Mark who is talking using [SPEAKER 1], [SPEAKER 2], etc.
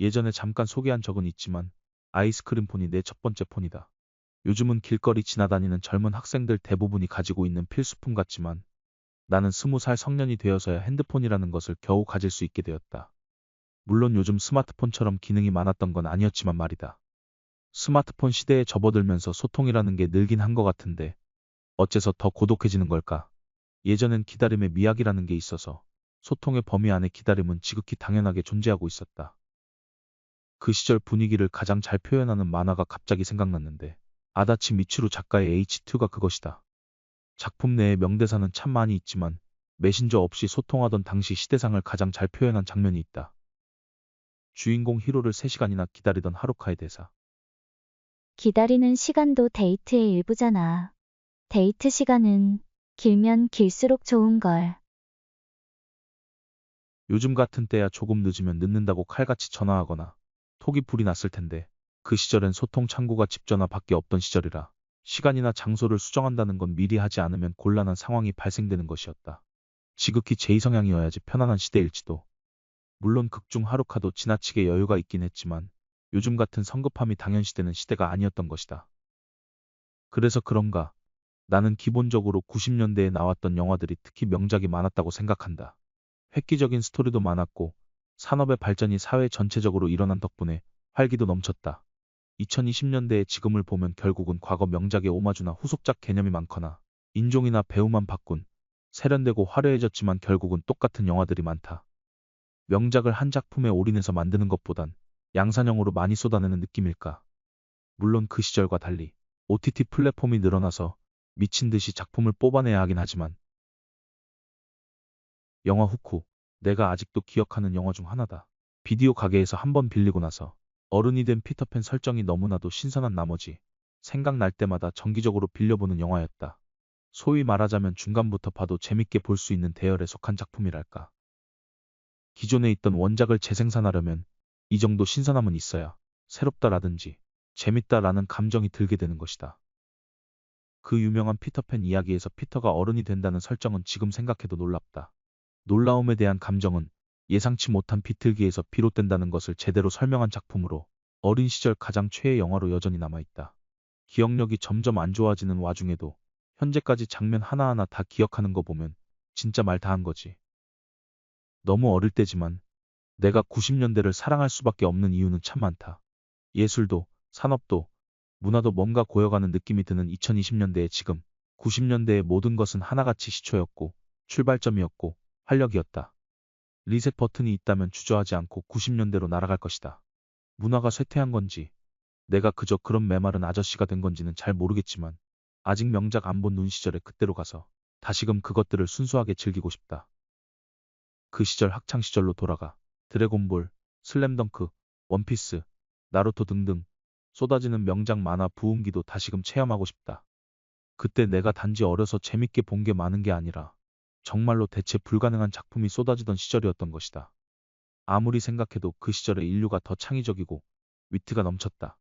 [SPEAKER 1] 예전에 잠깐 소개한 적은 있지만 아이스크림 폰이 내 첫 번째 폰이다. 요즘은 길거리 지나다니는 젊은 학생들 대부분이 가지고 있는 필수품 같지만 나는 20살 성년이 되어서야 핸드폰이라는 것을 겨우 가질 수 있게 되었다. 물론 요즘 스마트폰처럼 기능이 많았던 건 아니었지만 말이다. 스마트폰 시대에 접어들면서 소통이라는 게 늘긴 한 것 같은데 어째서 더 고독해지는 걸까? 예전엔 기다림의 미학이라는 게 있어서 소통의 범위 안에 기다림은 지극히 당연하게 존재하고 있었다. 그 시절 분위기를 가장 잘 표현하는 만화가 갑자기 생각났는데 아다치 미츠루 작가의 H2가 그것이다. 작품 내에 명대사는 참 많이 있지만 메신저 없이 소통하던 당시 시대상을 가장 잘 표현한 장면이 있다. 주인공 히로를 3시간이나 기다리던 하루카의 대사.
[SPEAKER 2] 기다리는 시간도 데이트의 일부잖아. 데이트 시간은 길면 길수록 좋은 걸.
[SPEAKER 1] 요즘 같은 때야 조금 늦으면 늦는다고 칼같이 전화하거나 톡이 불이 났을 텐데 그 시절엔 소통 창구가 집 전화밖에 없던 시절이라 시간이나 장소를 수정한다는 건 미리 하지 않으면 곤란한 상황이 발생되는 것이었다. 지극히 제2성향이어야지 편안한 시대일지도. 물론 극중 하루카도 지나치게 여유가 있긴 했지만 요즘 같은 성급함이 당연시되는 시대가 아니었던 것이다. 그래서 그런가 나는 기본적으로 90년대에 나왔던 영화들이 특히 명작이 많았다고 생각한다. 획기적인 스토리도 많았고 산업의 발전이 사회 전체적으로 일어난 덕분에 활기도 넘쳤다. 2020년대의 지금을 보면 결국은 과거 명작의 오마주나 후속작 개념이 많거나 인종이나 배우만 바꾼 세련되고 화려해졌지만 결국은 똑같은 영화들이 많다. 명작을 한 작품에 올인해서 만드는 것보단 양산형으로 많이 쏟아내는 느낌일까. 물론 그 시절과 달리 OTT 플랫폼이 늘어나서 미친 듯이 작품을 뽑아내야 하긴 하지만 영화 후쿠, 내가 아직도 기억하는 영화 중 하나다. 비디오 가게에서 한 번 빌리고 나서 어른이 된 피터팬 설정이 너무나도 신선한 나머지 생각날 때마다 정기적으로 빌려보는 영화였다. 소위 말하자면 중간부터 봐도 재밌게 볼 수 있는 대열에 속한 작품이랄까. 기존에 있던 원작을 재생산하려면 이 정도 신선함은 있어야 새롭다라든지 재밌다라는 감정이 들게 되는 것이다. 그 유명한 피터팬 이야기에서 피터가 어른이 된다는 설정은 지금 생각해도 놀랍다. 놀라움에 대한 감정은 예상치 못한 비틀기에서 비롯된다는 것을 제대로 설명한 작품으로 어린 시절 가장 최애 영화로 여전히 남아있다. 기억력이 점점 안 좋아지는 와중에도 현재까지 장면 하나하나 다 기억하는 거 보면 진짜 말 다 한 거지. 너무 어릴 때지만 내가 90년대를 사랑할 수밖에 없는 이유는 참 많다. 예술도, 산업도, 문화도 뭔가 고여가는 느낌이 드는 2020년대의 지금, 90년대의 모든 것은 하나같이 시초였고, 출발점이었고, 활력이었다. 리셋 버튼이 있다면 주저하지 않고 90년대로 날아갈 것이다. 문화가 쇠퇴한 건지, 내가 그저 그런 메마른 아저씨가 된 건지는 잘 모르겠지만, 아직 명작 안 본 눈 시절에 그때로 가서 다시금 그것들을 순수하게 즐기고 싶다. 그 시절 학창 시절로 돌아가 드래곤볼, 슬램덩크, 원피스, 나루토 등등 쏟아지는 명작 만화 부흥기도 다시금 체험하고 싶다. 그때 내가 단지 어려서 재밌게 본 게 많은 게 아니라 정말로 대체 불가능한 작품이 쏟아지던 시절이었던 것이다. 아무리 생각해도 그 시절의 인류가 더 창의적이고 위트가 넘쳤다.